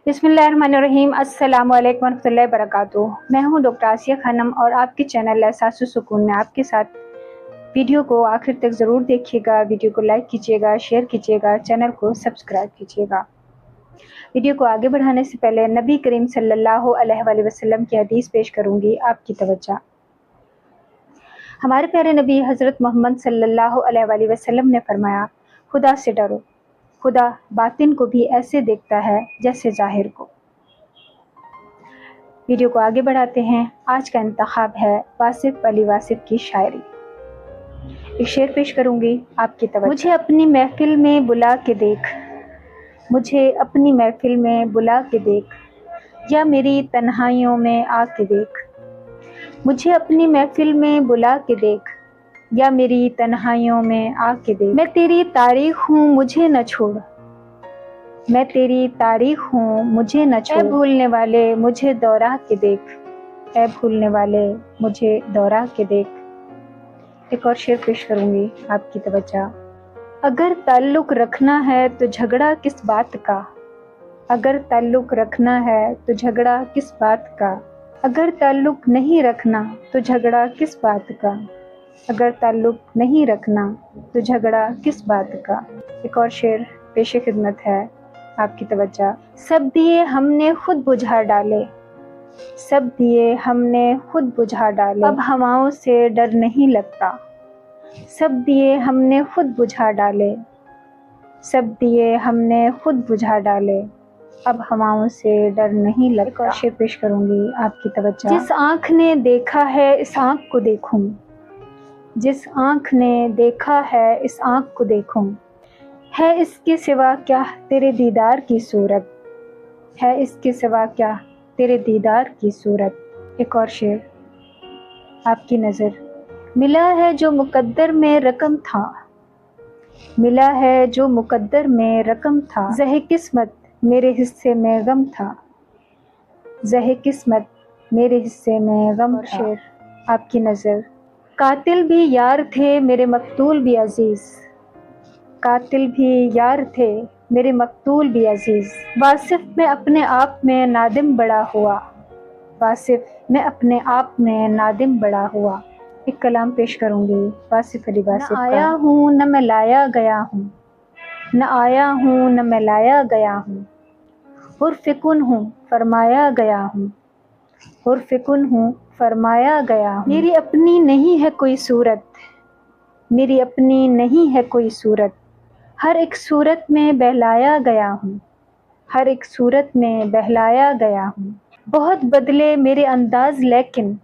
बिस्मिल्लाहिर्रहमानिर्रहीम। अस्सलामु अलैकुम वरहमतुल्लाहि वबरकातुहू। मैं हूं डॉक्टर आसिया खानम और आपके चैनल एहसास सुकून में आपके साथ। वीडियो को आखिर तक ज़रूर देखिएगा, वीडियो को लाइक कीजिएगा, शेयर कीजिएगा, चैनल को सब्सक्राइब कीजिएगा। वीडियो को आगे बढ़ाने से पहले नबी करीम सल्लल्लाहु अलैहि वसल्लम की हदीस पेश करूंगी, आपकी तवज्जो। हमारे प्यारे नबी हज़रत मोहम्मद सल्लल्लाहु अलैहि वसल्लम ने फरमाया, खुदा से डरो, खुदा बातिन को भी ऐसे देखता है जैसे ज़ाहिर को। वीडियो को आगे बढ़ाते हैं। आज का इंतखाब है वासिफ अली वासिफ की शायरी। एक शेर पेश करूंगी, आपकी तवज्जो। मुझे अपनी महफिल में बुला के देख, मुझे अपनी महफिल में बुला के देख, या मेरी तन्हाइयों में आके देख। मुझे अपनी महफिल में बुला के देख, या मेरी तन्हाइयों में आके देख। मैं तेरी तारीख हूँ, मुझे न छोड़, मैं तेरी तारीख हूँ, मुझे न छोड़। ऐ भूलने वाले मुझे दोहरा के देख, ऐ भूलने वाले मुझे दोहरा के देख। एक और शेर पेश करूंगी, आपकी तवज्जो। अगर ताल्लुक रखना है तो झगड़ा किस बात का, अगर ताल्लुक रखना है तो झगड़ा किस बात का। अगर ताल्लुक नहीं रखना तो झगड़ा किस बात का, अगर ताल्लुक नहीं रखना तो झगड़ा किस बात का। एक और शेर पेश खिदमत है, आपकी तवज्जो। सब दिए हमने खुद बुझा डाले, सब दिए हमने खुद बुझा डाले, अब हवाओं से डर नहीं लगता। सब दिए हमने खुद बुझा डाले, सब दिए हमने खुद बुझा डाले, अब हवाओं से डर नहीं लगता। एक और शेर पेश करूंगी, आपकी तवज्जो। जिस आँख ने देखा है इस आँख को देखूं, जिस आँख ने देखा है इस आँख को देखूं। है इसके सिवा क्या तेरे दीदार की सूरत, है इसके सिवा क्या तेरे दीदार की सूरत। एक और शेर, आपकी नज़र। मिला है जो मुकद्दर में रकम था, मिला है जो मुकद्दर में रकम था। ज़हे किस्मत मेरे हिस्से में गम था, ज़हे किस्मत मेरे हिस्से में गम था। शेर, आपकी नज़र। कातिल भी यार थे मेरे मकतूल भी अजीज़, कातिल भी यार थे मेरे मकतूल भी अजीज़। वासिफ मैं अपने आप में नादिम बड़ा हुआ, वासिफ मैं अपने आप में नादिम बड़ा हुआ। एक कलाम पेश करूंगी, वासिफ अली वासिफ का। न आया हूँ न मैं लाया गया हूँ, न आया हूँ न मैं लाया गया हूँ। हुर्फ़िकुन हूँ फरमाया गया हूँ, हुर्फ़िकुन हूँ फरमाया गया हूँ। मेरी अपनी नहीं है कोई सूरत, मेरी अपनी नहीं है कोई सूरत। हर एक सूरत में बहलाया गया हूँ, हर एक सूरत में बहलाया गया हूँ। बहुत बदले मेरे अंदाज लेकिन,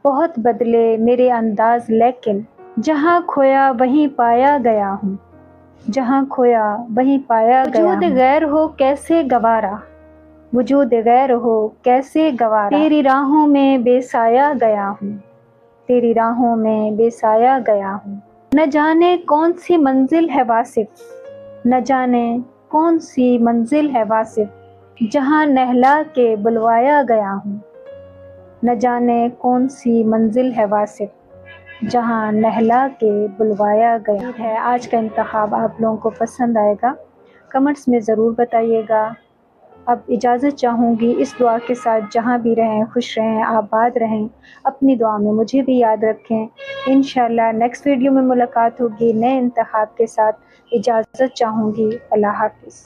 बहुत बदले मेरे अंदाज लेकिन, जहाँ खोया वहीं पाया गया हूँ, जहाँ खोया वहीं पाया गया हूँ। वजूद गैर हो कैसे गवारा, वजूद गैर हो कैसे गवारा। तेरी राहों में बेसाया गया हूँ, तेरी राहों में बेसाया गया हूँ। न जाने कौन सी मंजिल है वासिफ, न जाने कौन सी मंजिल है वासिफ, जहाँ नहला के बुलवाया गया हूँ। न जाने कौन सी मंजिल है वासिफ, जहाँ नहला के बुलवाया गया है। आज का इंतखाब आप लोगों को पसंद आएगा, कमेंट्स में ज़रूर बताइएगा। अब इजाज़त चाहूँगी इस दुआ के साथ, जहाँ भी रहें खुश रहें, आबाद रहें, अपनी दुआ में मुझे भी याद रखें। इंशाअल्लाह नेक्स्ट वीडियो में मुलाकात होगी नए इंतखाब के साथ। इजाज़त चाहूँगी, अल्लाह हाफ़िज़।